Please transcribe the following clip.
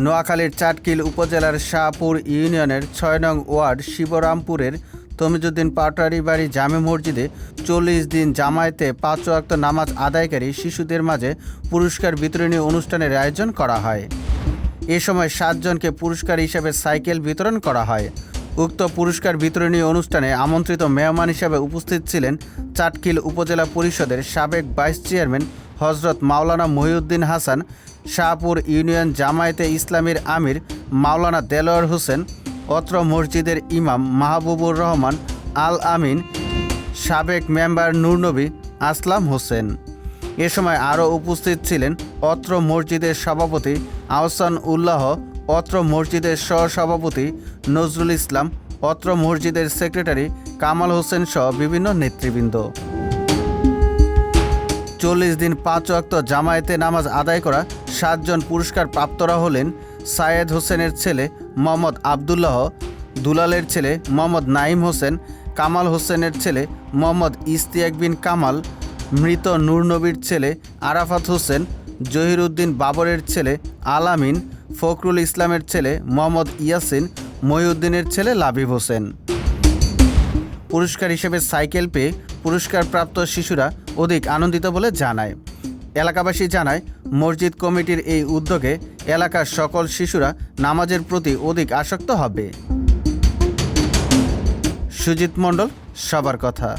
নোয়াখালীর চাটকিল উপজেলার শাহপুর ইউনিয়নের ৬ নং ওয়ার্ড শিবরামপুরের তমিজুদ্দিন পাটোয়ারি বাড়ি জামে মসজিদে ৪০ দিন জামায়াতে ৫ ওয়াক্ত নামাজ আদায়কারী শিশুদের মাঝে পুরস্কার বিতরণী অনুষ্ঠানের আয়োজন করা হয়। এ সময় ৭ জনকে পুরস্কার হিসেবে সাইকেল বিতরণ করা হয়। উক্ত পুরস্কার বিতরণী অনুষ্ঠানে আমন্ত্রিত মেহমান হিসেবে উপস্থিত ছিলেন চাটকিল উপজেলা পরিষদের সাবেক ভাইস চেয়ারম্যান হজরত মাওলানা মহিউদ্দিন হাসান, শাহপুর ইউনিয়ন জামায়াতে ইসলামীর আমির মাওলানা দেলোয়ার হোসেন, অত্র মসজিদের ইমাম মাহবুবুর রহমান আল আমিন, সাবেক মেম্বার নূরনবী আসলাম হোসেন। এ সময় আরও উপস্থিত ছিলেন অত্র মসজিদের সভাপতি আহসান উল্লাহ, অত্র মসজিদের সহসভাপতি নজরুল ইসলাম, অত্র মসজিদের সেক্রেটারি কামাল হোসেন সহ বিভিন্ন নেতৃবৃন্দ। ৪০ দিন ৫ ওয়াক্ত জামায়াতে নামাজ আদায় করা ৭ জন পুরস্কার প্রাপ্তরা হলেন সায়েদ হোসেনের ছেলে মোহাম্মদ আবদুল্লাহ, দুলালের ছেলে মোহাম্মদ নাইম হোসেন, কামাল হোসেনের ছেলে মোহাম্মদ ইস্তিয়াক বিন কামাল, মৃত নূরনবীর ছেলে আরাফাত হোসেন, জহিরুদ্দিন বাবরের ছেলে আল আমিন, ফখরুল ইসলামের ছেলে মোহাম্মদ ইয়াসিন, মহিউদ্দিনের ছেলে লাবিব হোসেন। পুরস্কার হিসেবে সাইকেল পেয়ে পুরস্কারপ্রাপ্ত শিশুরা অধিক আনন্দিত বলে জানায়। এলাকাবাসী জানায়, মসজিদ কমিটির এই উদ্যোগে এলাকার সকল শিশুরা নামাজের প্রতি অধিক আসক্ত হবে। সুজিত মণ্ডল, সবার কথা।